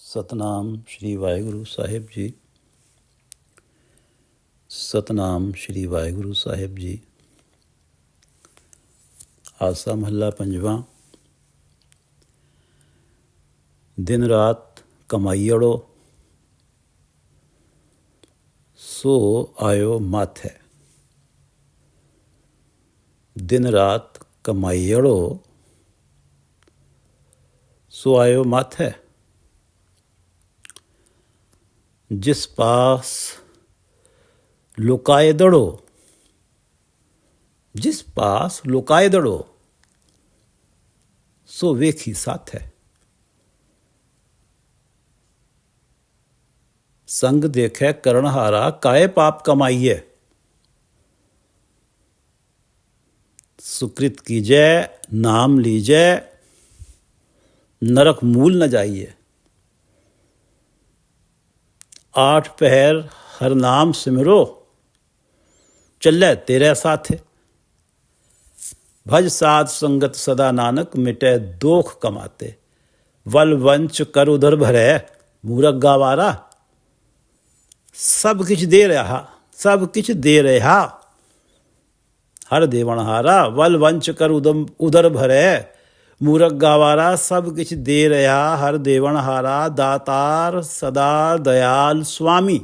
ਸਤਨਾਮ ਸ਼੍ਰੀ ਵਾਹਿਗੁਰੂ ਸਾਹਿਬ ਜੀ। ਸਤਨਾਮ ਸ਼੍ਰੀ ਵਾਹਿਗੁਰੂ ਸਾਹਿਬ ਜੀ। ਆਸਾ ਮਹੱਲਾ ਪੰਜਵਾਂ। ਦਿਨ ਰਾਤ ਕਮਾਈੜੋ ਸੋ ਆਇਓ ਮਾਥੈ। दिन रात कमाइड़ो सो आयो माथै। जिस पास लुकाए दड़ो, जिस पास लुकाए दड़ो सो वेखी साथ है। संग देखे करणहारा काए पाप कमाइए। सुकृत कीजय नाम लीजय नरक मूल न जाइए। 8 पहर हर नाम सिमरो चले तेरे साथे। भज साध संगत सदा नानक मिटे दोख कमाते। वल वंच कर उधर भरे मूरख गावारा। सब किछ दे रहा, सब किछ दे रहा हर देवनहारा। वल वंच कर उदर भरे मूरख गावारा। सब किछ दे रहा हर देवनहारा। दातार सदा दयाल स्वामी,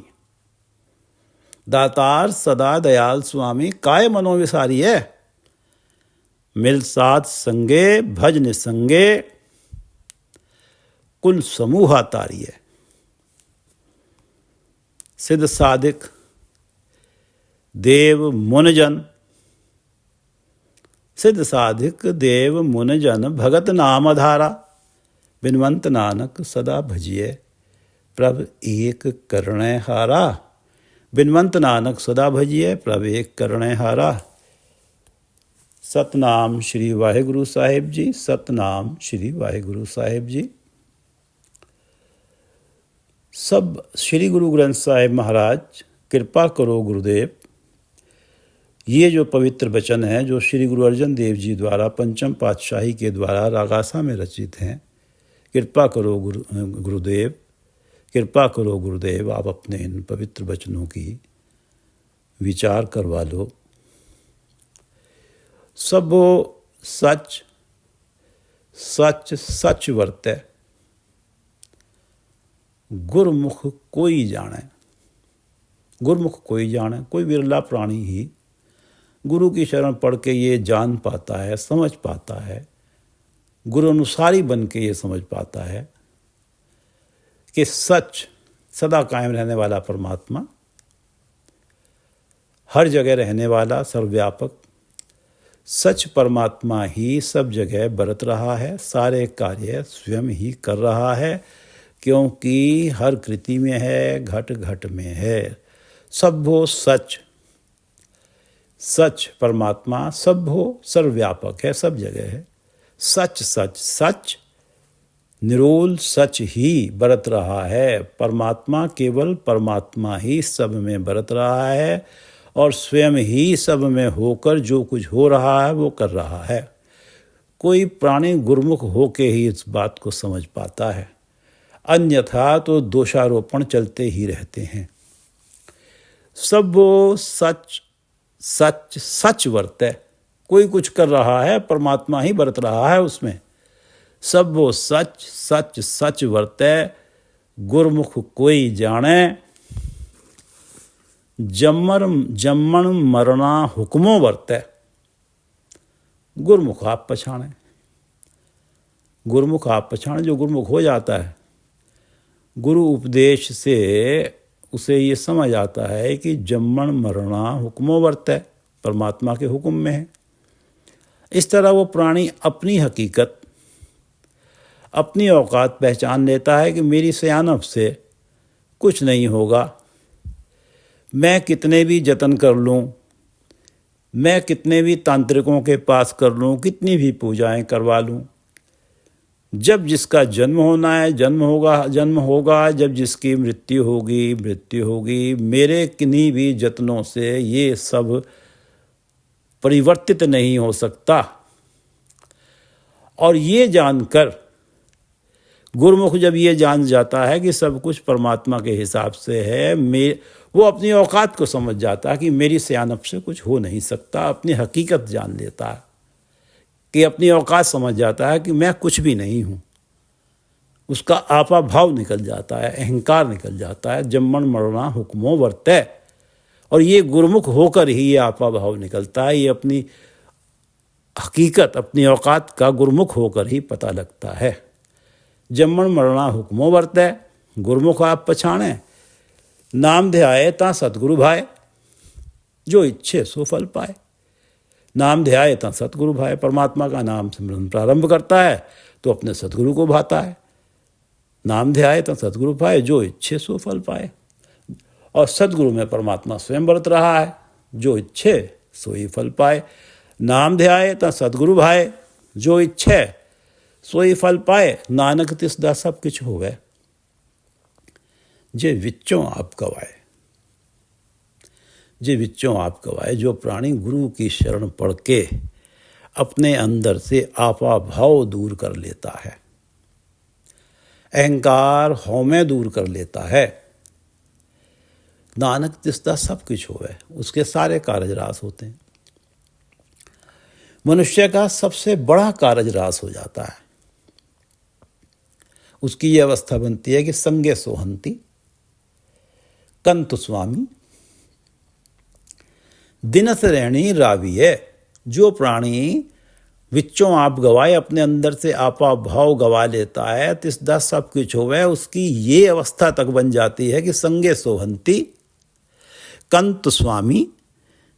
दातार सदा दयाल स्वामी। काय मनो विसारी है मिल साथ संगे। भज निसंगे कुल समूहा तारिये। सिद्ध साधिक देव मुनजन, सिद्ध साधिक देव मुनजन भगत नाम आधारा। बिनवंत नानक सदा भजिए प्रभ एक करणे हारा। बिनवंत नानक सदा भजिए प्रभ एक करणे हारा। सतनाम श्री वाहिगुरु साहिब जी। सतनाम श्री वाहिगुरु साहिब जी। सब श्री गुरु ग्रंथ साहिब महाराज कृपा करो गुरुदेव। ये जो पवित्र वचन है जो श्री गुरु अर्जन देव जी द्वारा पंचम पातशाही के द्वारा रागासा में रचित हैं। कृपा करो गुरुदेव, कृपा करो गुरुदेव। आप अपने इन पवित्र वचनों की विचार करवा लो। सब सच सच सच वर्तै गुरमुख कोई जाने। गुरमुख कोई जाने, कोई विरला प्राणी ही गुरु की शरण पढ़ के ये जान पाता है, समझ पाता है, गुरु अनुसारी बन के ये समझ पाता है कि सच सदा कायम रहने वाला परमात्मा, हर जगह रहने वाला सर्वव्यापक सच परमात्मा ही सब जगह बरत रहा है। सारे कार्य स्वयं ही कर रहा है, क्योंकि हर कृति में है, घट घट में है। सब हो सच, सच परमात्मा सब हो, सर्वव्यापक है, सब जगह है। सच सच सच निरोल सच ही बरत रहा है। परमात्मा केवल परमात्मा ही सब में बरत रहा है और स्वयं ही सब में होकर जो कुछ हो रहा है वो कर रहा है। कोई प्राणी गुरमुख होके ही इस बात को समझ पाता है, अन्यथा तो दोषारोपण चलते ही रहते हैं। सब वो सच सच सच वर्तै। कोई कुछ कर रहा है, परमात्मा ही बरत रहा है उसमें। सब वो सच सच सच वर्तै गुरमुख कोई जाने। जम्मन मरना हुक्मों वर्तै गुरमुख आप पछाणे। गुरमुख आप पछाणे, जो गुरमुख हो जाता है गुरु उपदेश से उसे ये समझ आता है कि जम्मन मरना हुक्मों वर्तै, परमात्मा के हुक्म में है। इस तरह वो प्राणी अपनी हकीकत, अपनी औकात पहचान लेता है कि मेरी सयानत से कुछ नहीं होगा। मैं कितने भी जतन कर लूँ, मैं कितने भी तांत्रिकों के पास कर लूँ, कितनी भी पूजाएं करवा लूँ, जब जिसका जन्म होना है जन्म होगा, जब जिसकी मृत्यु होगी। मेरे किन्हीं भी जतनों से ये सब परिवर्तित नहीं हो सकता। और ये जानकर गुरुमुख जब ये जान जाता है कि सब कुछ परमात्मा के हिसाब से है, वो अपनी औकात को समझ जाता है कि मेरी सियानत से कुछ हो नहीं सकता, अपनी हकीकत जान लेता है कि अपनी औकात समझ जाता है कि मैं कुछ भी नहीं हूँ। उसका आपा भाव निकल जाता है, अहंकार निकल जाता है। जम्मन मरना हुक्मों वर्तै, और ये गुरुमुख होकर ही ये आपा भाव निकलता है। ये अपनी हकीकत, अपनी औकात का गुरुमुख होकर ही पता लगता है। जम्मन मरना हुक्मों वर्तै, गुरुमुख आप पछाणे, नाम ध्याए ता सतगुरु भाए, जो इच्छे सो फल पाए। नाम ध्याए ता सतगुरु भाए, परमात्मा का नाम सिमरन प्रारंभ करता है तो अपने सतगुरु को भाता है। नाम ध्याए ता सतगुरु पाए, जो इच्छे सो फल पाए। और सतगुरु में परमात्मा स्वयं बरत रहा है, जो इच्छे सो ही फल पाए। नाम ध्याए ता सतगुरु भाए, जो इच्छे सो ही फल पाए। नानक तिसदा सब किछ होवे, जे विच्चों आप गवाए। जे विच्चों आप गवाए, जो प्राणी गुरु की शरण पढ़ के अपने अंदर से आपा भाव दूर कर लेता है, अहंकार हौमे दूर कर लेता है। नानक तिसदा सब कुछ होवे, उसके सारे कारज रास होते हैं। मनुष्य का सबसे बड़ा कारज रास हो जाता है। उसकी यह अवस्था बनती है कि संगे सोहंती कंतु स्वामी दिनस रैणी राविये। जो प्राणी विच्चों आप गवाए, अपने अंदर से आपा भाव गवा लेता है, तिसदा सब कुछ होवे, उसकी ये अवस्था तक बन जाती है कि संगे सोहंती कंत स्वामी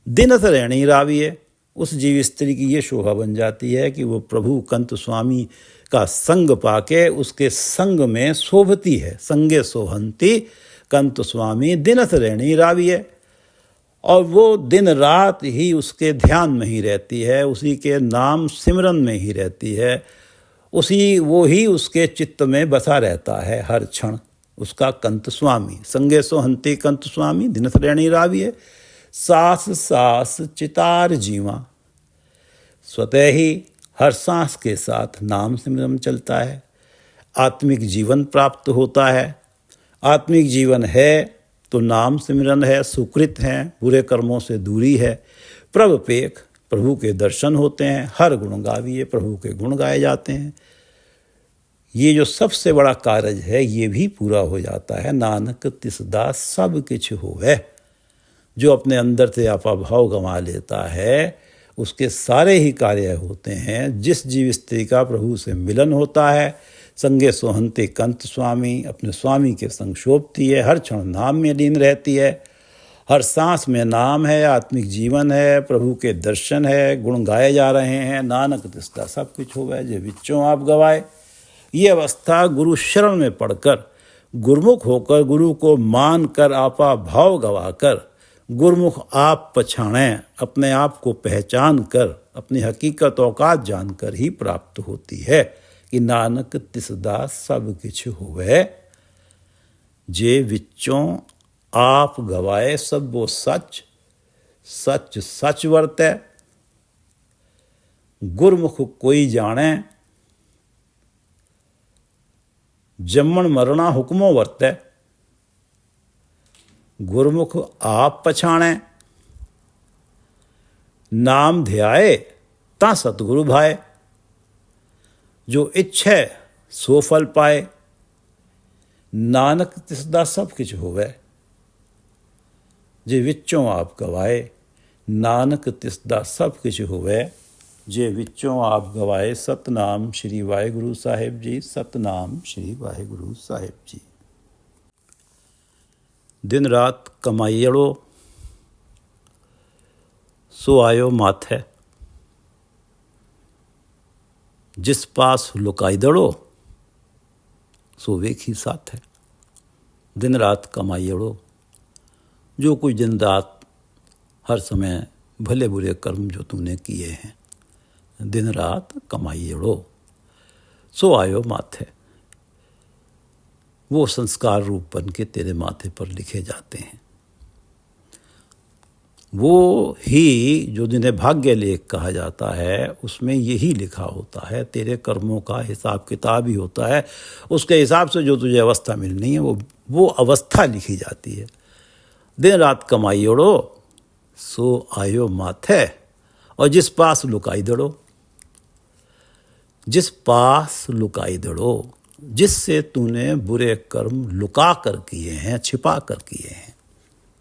दिनस रैणी राविये। उस जीव स्त्री की ये शोभा बन जाती है कि वो प्रभु कंत स्वामी का संग पाके उसके संग में शोभती है। संगे सोहंती कंत स्वामी दिनस रैणी राविये, और वो दिन रात ही उसके ध्यान में ही रहती है, उसी के नाम सिमरन में ही रहती है, वो ही उसके चित्त में बसा रहता है हर क्षण। उसका कंत स्वामी, संगे सोहंती कंत स्वामी दिनस रैणी राविये। सास सास चितार जीवा, स्वतः ही हर सांस के साथ नाम सिमरन चलता है। आत्मिक जीवन प्राप्त होता है। आत्मिक जीवन है तो नाम सिमरन है, सुकृत है, बुरे कर्मों से दूरी है। प्रभपेख, प्रभु के दर्शन होते हैं। हर गुण गाविये, प्रभु के गुण गाए जाते हैं। ये जो सबसे बड़ा कार्य है ये भी पूरा हो जाता है। नानक तिसदा सब किछ होवे। जो अपने अंदर से आपा भाव गंवा लेता है, उसके सारे ही कार्य होते हैं। जिस जीव स्त्री का प्रभु से मिलन होता है, संगे सोहंते कंत स्वामी, अपने स्वामी के संग शोभती है, हर क्षण नाम में लीन रहती है, हर सांस में नाम है, आत्मिक जीवन है, प्रभु के दर्शन है, गुण गाए जा रहे हैं। नानक तिसदा सब कुछ होवे, जे विच्चों आप गवाए। ये अवस्था गुरु शरण में पढ़कर, गुरुमुख होकर, गुरु को मान कर, आपा भाव गवाकर, गुरुमुख आप पछाणे, अपने आप को पहचान कर, अपनी हकीकत औकात जानकर ही प्राप्त होती है कि नानक तिसदा सब किछ होवे, जे विच्चों आप गवाए। सब वो सच सच सच वर्तै, गुरमुख कोई जाने, जम्मन मरना हुक्मों वर्तै। गुरमुख आप पछाणे, नाम ध्याए ता सतगुरु भाए, जो इच्छे सो फल पाए। नानक तिसदा सब किछ होवे, जे विच्चों आप गवाए। नानक तिसदा सब किछ होवे, जे विच्चों आप गवाए। सतनाम श्री वाहिगुरु साहिब जी। सतनाम श्री वाहिगुरु साहिब जी। दिन रात कमाईड़ो, सो आयो माथे। जिस पास लुकाई दड़ो, सो वेखी साथ है। दिन रात कमाईड़ो, जो कुछ दिन रात हर समय भले बुरे कर्म जो तुमने किए हैं, दिन रात कमाईड़ो, सो आयो माथे। वो संस्कार रूप बन के तेरे माथे पर लिखे जाते हैं। वो ही जो जिन्हें भाग्य लेख कहा जाता है, उसमें यही लिखा होता है, तेरे कर्मों का हिसाब किताब ही होता है। उसके हिसाब से जो तुझे अवस्था मिलनी है वो अवस्था लिखी जाती है। दिन रात कमाई ओढ़ो सो आयो माथे, और जिस पास लुकाई दड़ो, जिस पास लुकाई दड़ो, जिससे तूने बुरे कर्म लुका कर किए हैं, छिपा कर किए हैं,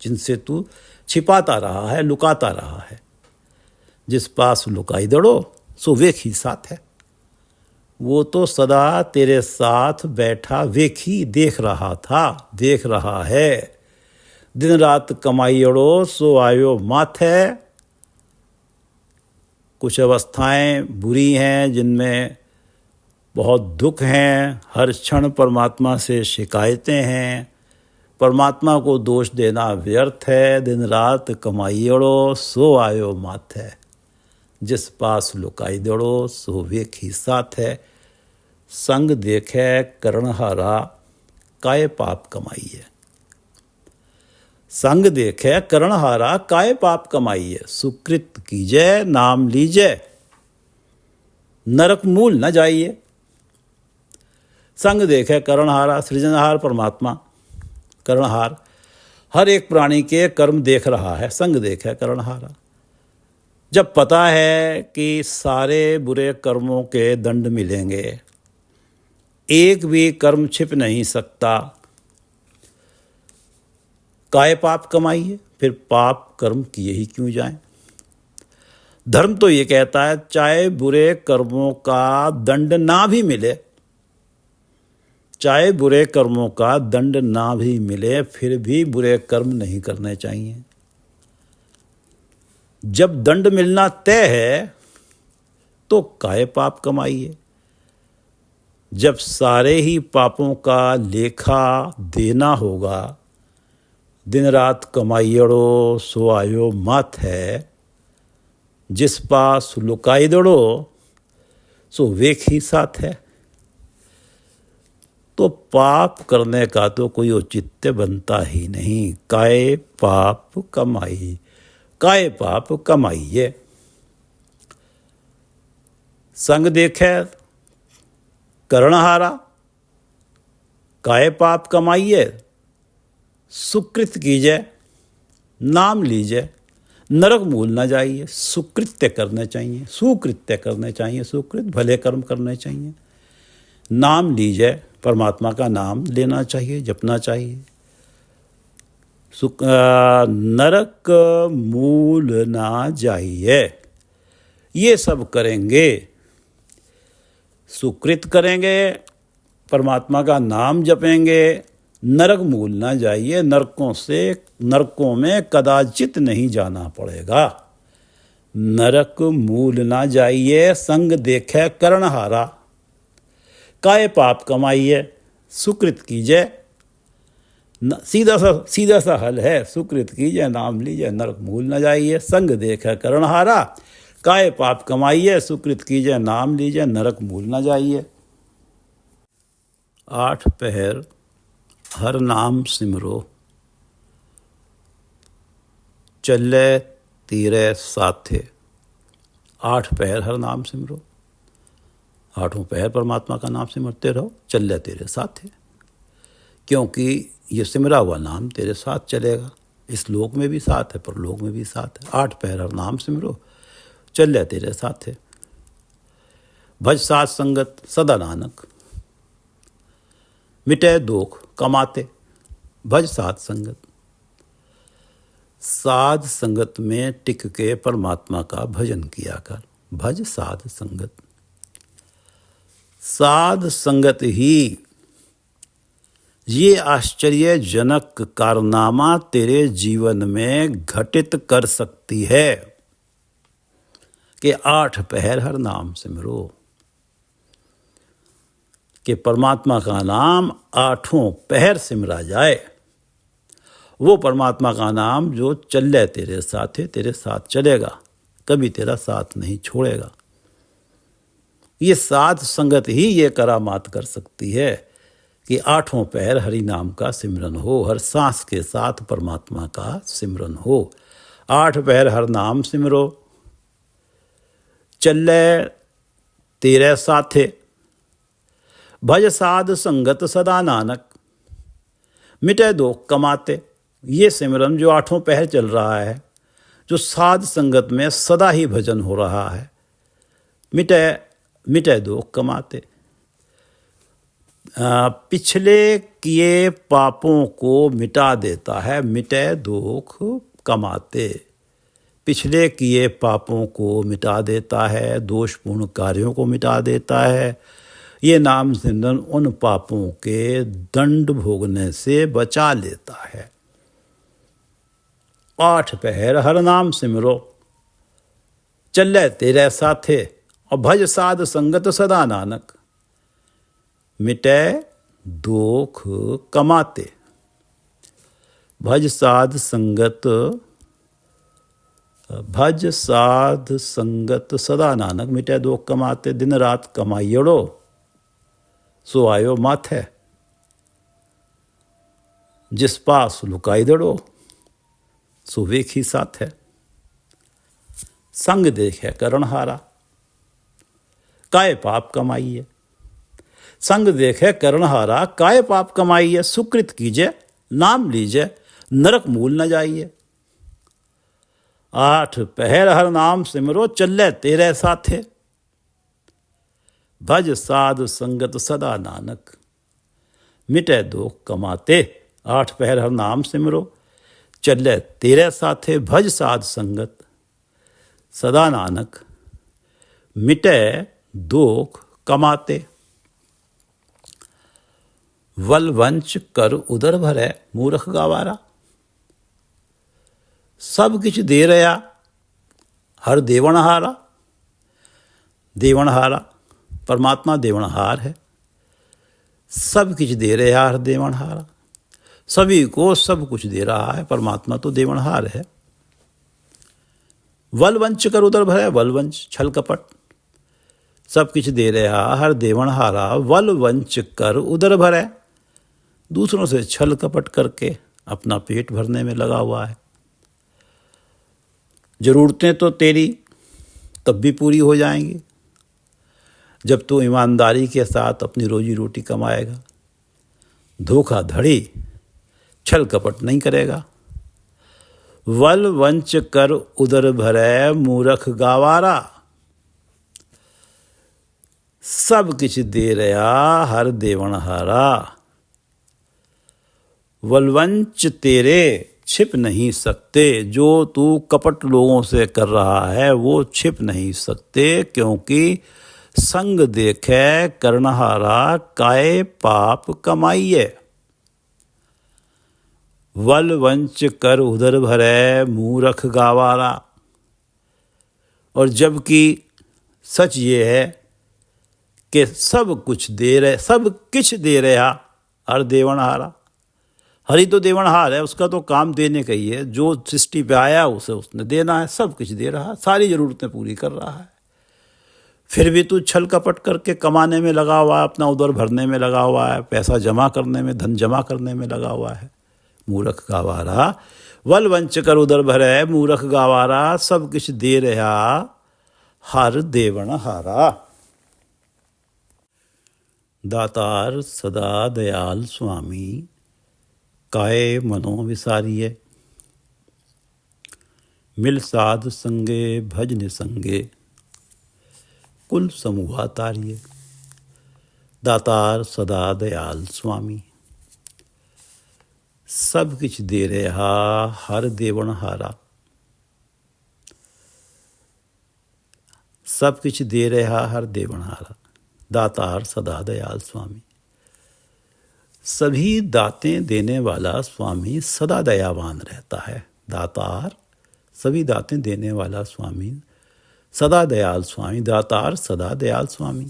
जिनसे तू छिपाता रहा है, लुकाता रहा है, जिस पास लुकाई दड़ो सो वेखी साथ है। वो तो सदा तेरे साथ बैठा वेखी देख रहा था, देख रहा है। दिन रात कमाई अड़ो सो आयो माथे। कुछ अवस्थाएं बुरी हैं जिनमें बहुत दुख हैं, हर क्षण परमात्मा से शिकायतें हैं, परमात्मा को दोष देना व्यर्थ है। दिन रात कमाई अड़ो सो आयो माथे, जिस पास लुकाई दड़ो सो वेखी साथ है। संग देखे करणहारा काय पाप कमाइए, संग देखे करणहारा काय पाप कमाइए। सुकृत कीजय नाम लीजय, नरक मूल न जाइए। संग देखे करणहारा, सृजनहार परमात्मा, करणहार हर एक प्राणी के कर्म देख रहा है। संग देखे करणहारा, जब पता है कि सारे बुरे कर्मों के दंड मिलेंगे, एक भी कर्म छिप नहीं सकता, काय पाप कमाइए, फिर पाप कर्म किए ही क्यों जाएं। धर्म तो ये कहता है चाहे बुरे कर्मों का दंड ना भी मिले, चाहे बुरे कर्मों का दंड ना भी मिले, फिर भी बुरे कर्म नहीं करने चाहिए। जब दंड मिलना तय है तो काय पाप कमाइए। जब सारे ही पापों का लेखा देना होगा, दिन रात कमाई अड़ो सो आयो माथे, जिस पास लुकाई दड़ो सो वेखी साथ है। तो पाप करने का तो कोई औचित्य बनता ही नहीं। काय पाप कमाई, काय पाप कमाइए। संग देखे करणहारा काय पाप कमाइए। सुकृत कीजिए नाम लीजिए, नरक मूल न जाइए। सुकृत्य करने चाहिए, सुकृत्य करने चाहिए, सुकृत भले कर्म करने चाहिए। नाम लीजिए, परमात्मा का नाम लेना चाहिए, जपना चाहिए। नरक मूल ना जाइए। ये सब करेंगे, सुकृत करेंगे, परमात्मा का नाम जपेंगे, नरक मूल ना जाइए। नरकों में कदाचित नहीं जाना पड़ेगा। नरक मूल ना जाइए। संग देखे करणहारा, काय पाप कमाइए। सुकृत कीजिए, सीधा सा हल है, सुकृत कीजिए नाम लीजिए, नरक मूल न जाइए। संग देखे करणहारा, काय पाप कमाइए। सुकृत कीजिए नाम लीजिए, नरक मूल न जाइए। 8 पहर हर नाम सिमरो, चले तीरे साथे। 8 पहर हर नाम सिमरो, 8 पहर परमात्मा का नाम सिमरते रहो, चले तेरे साथ है। क्योंकि ये सिमरा हुआ नाम तेरे साथ चलेगा। इस लोक में भी साथ है, परलोक में भी साथ है। 8 पहर हर नाम सिमरो, चले तेरे साथ है। भज साथ संगत सदा नानक, मिटे दुख कमाते। भज साथ संगत, साध संगत में टिक के परमात्मा का भजन किया कर। भज साध संगत, साध संगत ही ये आश्चर्यजनक कारनामा तेरे जीवन में घटित कर सकती है कि 8 पहर हर नाम सिमरो, कि परमात्मा का नाम 8 पहर सिमरा जाए। वो परमात्मा का नाम जो चले तेरे साथ है, तेरे साथ चलेगा, कभी तेरा साथ नहीं छोड़ेगा। ये साध संगत ही ये करामात कर सकती है कि 8 पहर हरि नाम का सिमरन हो, हर सांस के साथ परमात्मा का सिमरन हो। 8 पहर हर नाम सिमरो, चले तेरे साथे, भज साध संगत सदा नानक, मिटे दुख कमाते। ये सिमरन जो 8 पहर चल रहा है, जो साध संगत में सदा ही भजन हो रहा है, मिटे मिटे दुख कमाते। पिछले किए पापों को मिटा देता है, मिटे दुख कमाते। पिछले किए पापों को मिटा देता है, दोषपूर्ण कार्यों को मिटा देता है। ये नाम सिमरन उन पापों के दंड भोगने से बचा लेता है। 8 पहर हर नाम सिमरो, चले तेरे साथे, और भज साध संगत सदा नानक, मिटे दुख कमाते। भज साध संगत सदा नानक, मिटे दुख कमाते। दिन रात कमाइयड़ो, सो आयो माथे, जिस पास लुकाई दड़ो, सो वेखी साथ है। संग देखे करणहारा, काय पाप कमाइए। संग देखे करणहारा, काय पाप कमाइए। सुकृत कीजिए, नाम लीजिए, नरक मूल न जाइए। 8 पहर हर नाम सिमरो, चले तेरे साथे, भज साध संगत सदा नानक, मिटे दुख कमाते। 8 पहर हर नाम सिमरो, चले तेरे साथे, भज साध संगत सदा नानक, मिटे दुख कमाते। वल वंच कर उदर भरे, मूर्ख गवारा। सब किछ दे रहा हर देवनहारा। देवनहारा परमात्मा देवनहार है। सब किछ दे रहा हर देवनहारा, सभी को सब कुछ दे रहा है। परमात्मा तो देवनहार है। वलवंच कर उदर भरे, वलवंच छल कपट। सब किछ दे रहा हर देवनहारा, वलवंच कर उदर भरे। दूसरों से छल कपट करके अपना पेट भरने में लगा हुआ है। जरूरतें तो तेरी तब भी पूरी हो जाएंगी जब तू ईमानदारी के साथ अपनी रोजी रोटी कमाएगा, धोखाधड़ी छल कपट नहीं करेगा। वल वंच कर उदर भरे, मूर्ख गवारा। सब किछ दे रहा हर देवनहारा, वलवंच तेरे छिप नहीं सकते। जो तू कपट लोगों से कर रहा है वो छिप नहीं सकते, क्योंकि संग देखे करनहारा, काय पाप कमाइए। वल वंच कर उदर भरे, मूर्ख गवारा। और जबकि सच ये है कि सब कुछ दे रहे, सब किछ दे रहा हर देवनहारा। हरि तो देवनहार है, उसका तो काम देने का ही है। जो सृष्टि पे आया उसे उसने देना है, सब कुछ दे रहा है, सारी जरूरतें पूरी कर रहा है। फिर भी तू छल कपट करके कमाने में लगा हुआ है, अपना उदर भरने में लगा हुआ है, पैसा जमा करने में, धन जमा करने में लगा हुआ है। मूर्ख गवारा, वल वंच कर उदर भरे, मूर्ख गवारा। सब कुछ दे रहा हर देवनहारा। दातार सदा दयाल स्वामी, काय मनो विसारिये। मिल साध संगे भज निसंगे, कुल समूहा तारिये। दातार सदा दयाल स्वामी, सब किछ दे रहा हर देवनहारा। सब किछ दे रहा हर देवनहारा। दातार सदा दयाल स्वामी, सभी दातें देने वाला स्वामी सदा दयावान रहता है। दातार सभी दातें देने वाला स्वामी सदा दयाल स्वामी। दातार सदा दयाल स्वामी,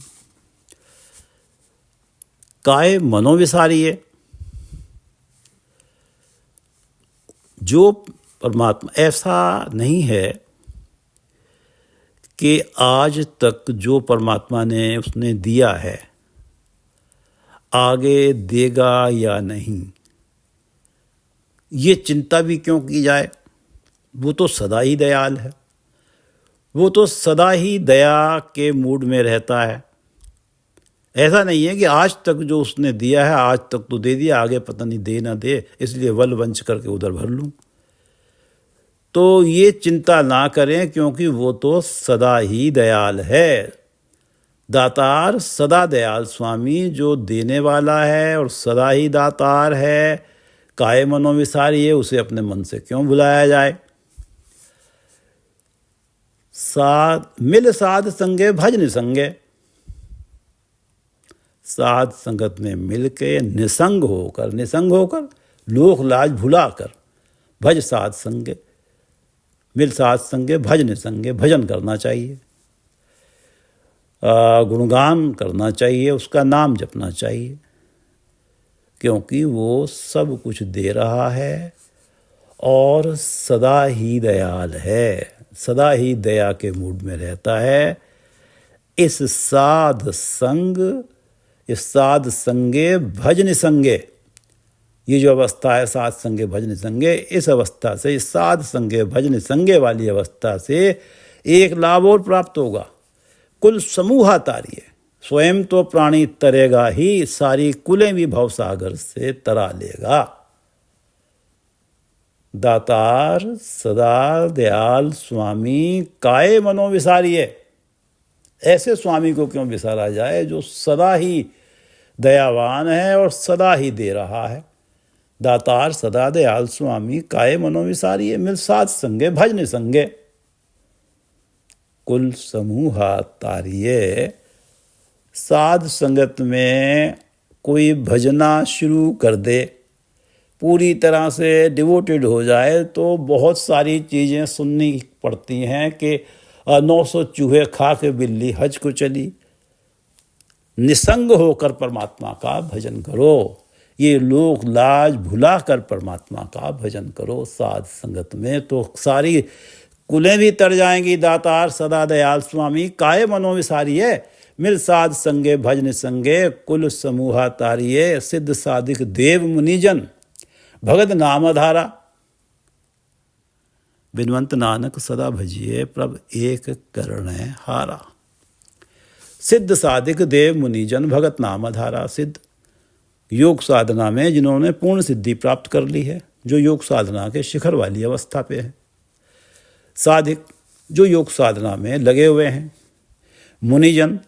काय मनोविसारिये। जो परमात्मा, ऐसा नहीं है कि आज तक जो परमात्मा ने उसने दिया है आगे देगा या नहीं, ये चिंता भी क्यों की जाए। वो तो सदा ही दयाल है, वो तो सदा ही दया के मूड में रहता है। ऐसा नहीं है कि आज तक जो उसने दिया है आज तक तो दे दिया, आगे पता नहीं दे ना दे, इसलिए वल वंच करके उधर भर लूं। तो ये चिंता ना करें, क्योंकि वो तो सदा ही दयाल है। दातार सदा दयाल स्वामी जो देने वाला है और सदा ही दातार है, काय मनोविसारी है, उसे अपने मन से क्यों भुलाया जाए। मिल साध संगे भज निसंगे, साध संगत में मिल के निसंग होकर लोक लाज भुलाकर, भज साध संगे, मिल साध संगे भज निसंगे, भजन करना चाहिए, गुणगान करना चाहिए, उसका नाम जपना चाहिए, क्योंकि वो सब कुछ दे रहा है और सदा ही दयाल है, सदा ही दया के मूड में रहता है। इस साध संगे भज निसंगे, ये जो अवस्था है साध संगे भज निसंगे, इस अवस्था से, इस साध संगे भज निसंगे वाली अवस्था से एक लाभ और प्राप्त होगा, कुल समूहा तारिये। स्वयं तो प्राणी तरेगा ही, सारी कुलें भी भवसागर से तरा लेगा। दातार सदा दयाल स्वामी काय मनोविसारिये, ऐसे स्वामी को क्यों विसारा जाए जो सदा ही दयावान है और सदा ही दे रहा है। दातार सदा दयाल स्वामी काय मनोविसारिये, मिल साध संगे भज निसंगे, कुल समूहा तारिये। साध संगत में कोई भजना शुरू कर दे, पूरी तरह से डिवोटेड हो जाए, तो बहुत सारी चीज़ें सुननी पड़ती हैं कि 900 चूहे खा के बिल्ली हज को चली। निसंग होकर परमात्मा का भजन करो, ये लोक लाज भुला कर परमात्मा का भजन करो। साध संगत में तो सारी कुलें भी तर जाएंगी। दातार सदा दयाल स्वामी काय मनोविसारिये, मिल साध संगे भज निसंगे, कुल समूहा तारिये। सिद्ध साधिक देव मुनिजन भगत नाम धारा, बिनवंत नानक सदा भजिए प्रभ एक करण हारा। सिद्ध साधिक देव मुनिजन भगत नाम धारा, सिद्ध योग साधना में जिन्होंने पूर्ण सिद्धि प्राप्त कर ली है, जो योग साधना के शिखर वाली अवस्था पे है। साधिक जो योग साधना में लगे हुए हैं। मुनिजन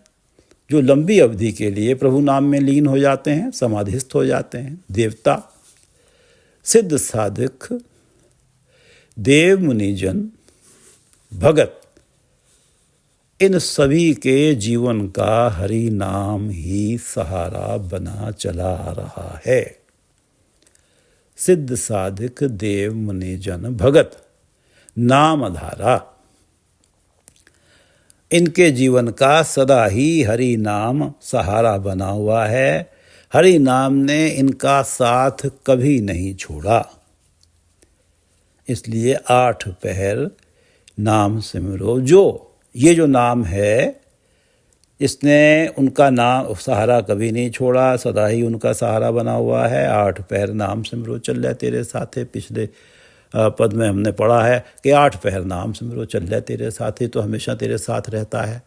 जो लंबी अवधि के लिए प्रभु नाम में लीन हो जाते हैं, समाधिस्थ हो जाते हैं। देवता, सिद्ध साधक, देव मुनिजन, भगत, इन सभी के जीवन का हरि नाम ही सहारा बना चला आ रहा है। सिद्ध साधक देव मुनिजन भगत नाम धारा, इनके जीवन का सदा ही हरि नाम सहारा बना हुआ है। हरि नाम ने इनका साथ कभी नहीं छोड़ा, इसलिए 8 पहर नाम सिमरो। ये जो नाम है, इसने उनका नाम सहारा कभी नहीं छोड़ा, सदा ही उनका सहारा बना हुआ है। 8 पहर नाम सिमरो चल रहा तेरे साथे। पिछले पद में हमने पढ़ा है कि 8 पहर नाम सिमरो चल रहा तेरे साथे, तो हमेशा तेरे साथ रहता है।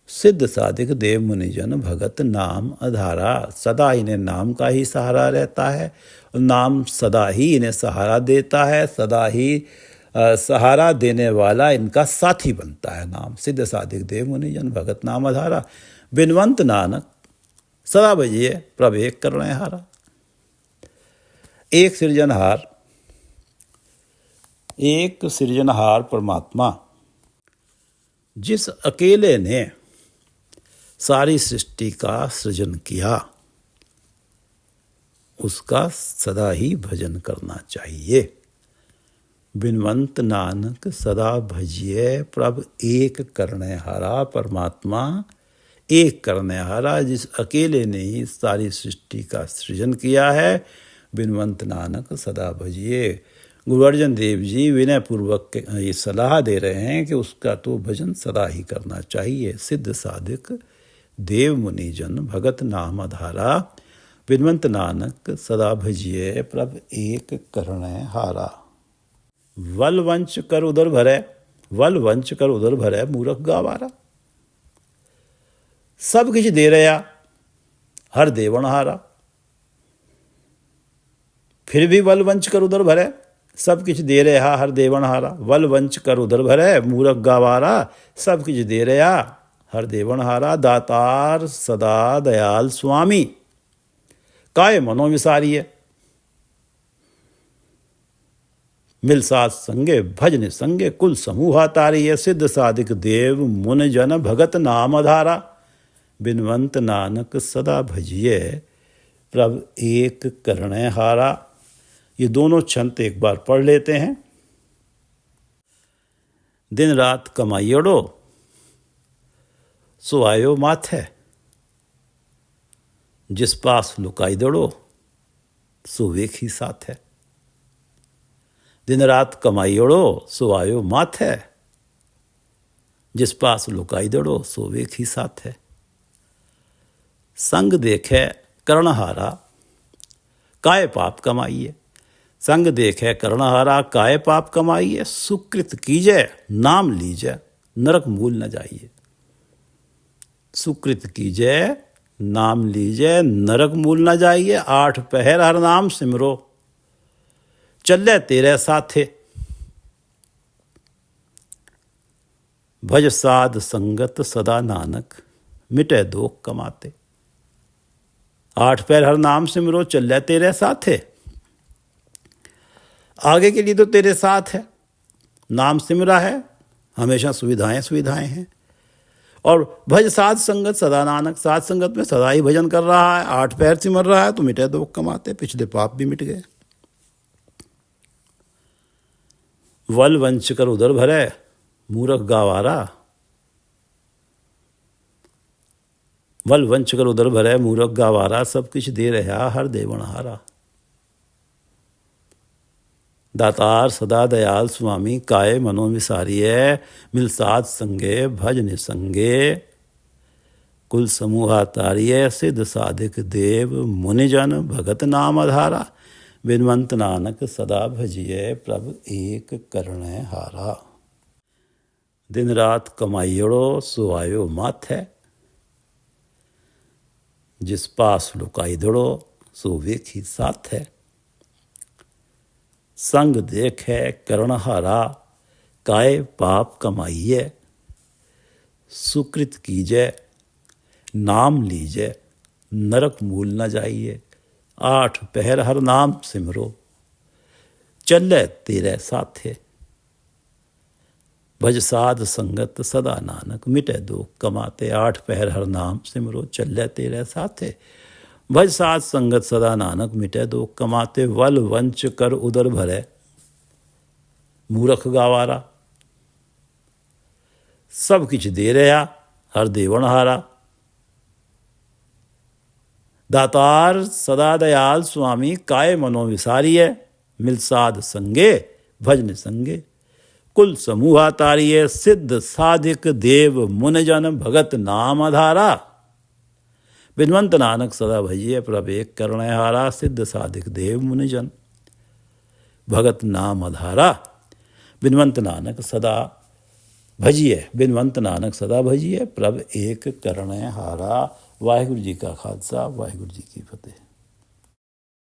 सिद्ध साधिक देव मुनिजन भगत नाम आधारा, सदा इन्हें नाम का ही सहारा रहता है, नाम सदा ही इन्हें सहारा देता है, सदा ही सहारा देने वाला इनका साथी बनता है नाम। सिद्ध साधिक देव मुनिजन भगत नाम आधारा, बिनवंत नानक सदा भजिए प्रभ एक करण हारा। एक सृजनहार परमात्मा, जिस अकेले ने सारी सृष्टि का सृजन किया, उसका सदा ही भजन करना चाहिए। बिनवंत नानक सदा भजिए प्रभ एक करने हारा। परमात्मा एक करने हारा, जिस अकेले ने ही सारी सृष्टि का सृजन किया है, बिनवंत नानक सदा भजिए। गुरु अर्जन देव जी विनय पूर्वक ये सलाह दे रहे हैं कि उसका तो भजन सदा ही करना चाहिए। सिद्ध साधिक देव मुनिजन भगत नाम आधारा, बिनवंत नानक सदा भजिए प्रभ एक करण हारा। वल वंच कर उदर भरे, वल वंच कर उदर भरे मूरख गावारा। सब किछ दे रहा हर देवण हारा, फिर भी वल वंच कर उदर भरे। सब किछ दे रहा हर देवण हारा, वल वंच कर उदर भरे मूरख गावारा। सब किछ दे रहा हर देवण हारा। दातार सदा दयाल स्वामी, काय मनो विसारिये। मिल साथ संगे भज निसंगे, कुल समूहा तारिये। सिद्ध साधिक देव मुन जन भगत नाम आधारा। बिनवंत नानक सदा भजिए, प्रभ एक करणे हारा। ये दोनों छंत एक बार पढ़ लेते हैं। दिन रात कमाइयोड़ो, सो आयो माथे। जिस पास लुकाई दड़ो, सो वेखी साथ है। दिन रात कमाइयोड़ो, सो आयो माथे। जिस पास लुकाई दड़ो, सो वेखी साथ है। संग देखे कर्णहारा, काय पाप कमाइए। संग देखे कर्णहारा, काय पाप कमाइए। सुकृत कीजिए नाम लीजिए, नरक मूल न जाइए। सुकृत कीजिए नाम लीजिए, नरक मूल न जाइए। 8 पहर हर नाम सिमरो, चले तेरे साथे। भज साध संगत सदा नानक, मिटे दोख कमाते। 8 पैर हर नाम सिमरो, चले तेरे साथे। आगे के लिए तो तेरे साथ है, नाम सिमरा है, हमेशा सुविधाएं सुविधाएं हैं। और भज साध संगत सदा नानक, साध संगत में सदा ही भजन कर रहा है, 8 पैर सिमर रहा है, तो मिटे दोख कमाते। पिछले पाप भी मिट गए। वल वंच कर उदर भरे मूरख गावारा। वल वंच कर उदर भरे मूरख गावारा। सब किछ दे रहा हर देवण हारा। दातार सदा दयाल स्वामी, काय मनो विसारिये। मिल साथ संगे भज निसंगे, कुल समूहा तारिये। सिद्ध साधिक देव मुनिजन भगत नाम आधारा। बिनवंत नानक सदा भजिए, प्रभ एक करणे हारा। दिन रात कमाइयोड़ो, सो आयो माथे। जिस पास लुकाई दड़ो, सो वेखी साथ है। संग देखे कर्णहारा, काय पाप कमाइए। सुकृत कीजिए नाम लीजिए, नरक मूल न जाइए। 8 पहर हर नाम सिमरो, चले तेरे साथे। भज साध संगत सदा नानक, मिटे दोख कमाते। 8 पहर हर नाम सिमरो, चले तेरे साथे। भज साध संगत सदा नानक, मिटे दोख कमाते। वल वंच कर उदर भरे मूरख गावारा। सब किछ दे रहा हर देवण हारा। दातार सदा दयाल स्वामी, काय मनो विसारिये। मिल साध संगे भज निसंगे, कुल समूहा तारिये। सिद्ध साधिक देव मुनिजन भगत नाम आधारा। बिनवंत नानक सदा भजिए, प्रभ एक करणे हारा। सिद्ध साधिक देव मुनिजन भगत नाम आधारा। बिनवंत नानक सदा भजिए, बिनवंत नानक सदा भजिए, प्रभ एक करणे हारा। वाहिगुरु जी का खालसा, वाहिगुरु जी की फतेह।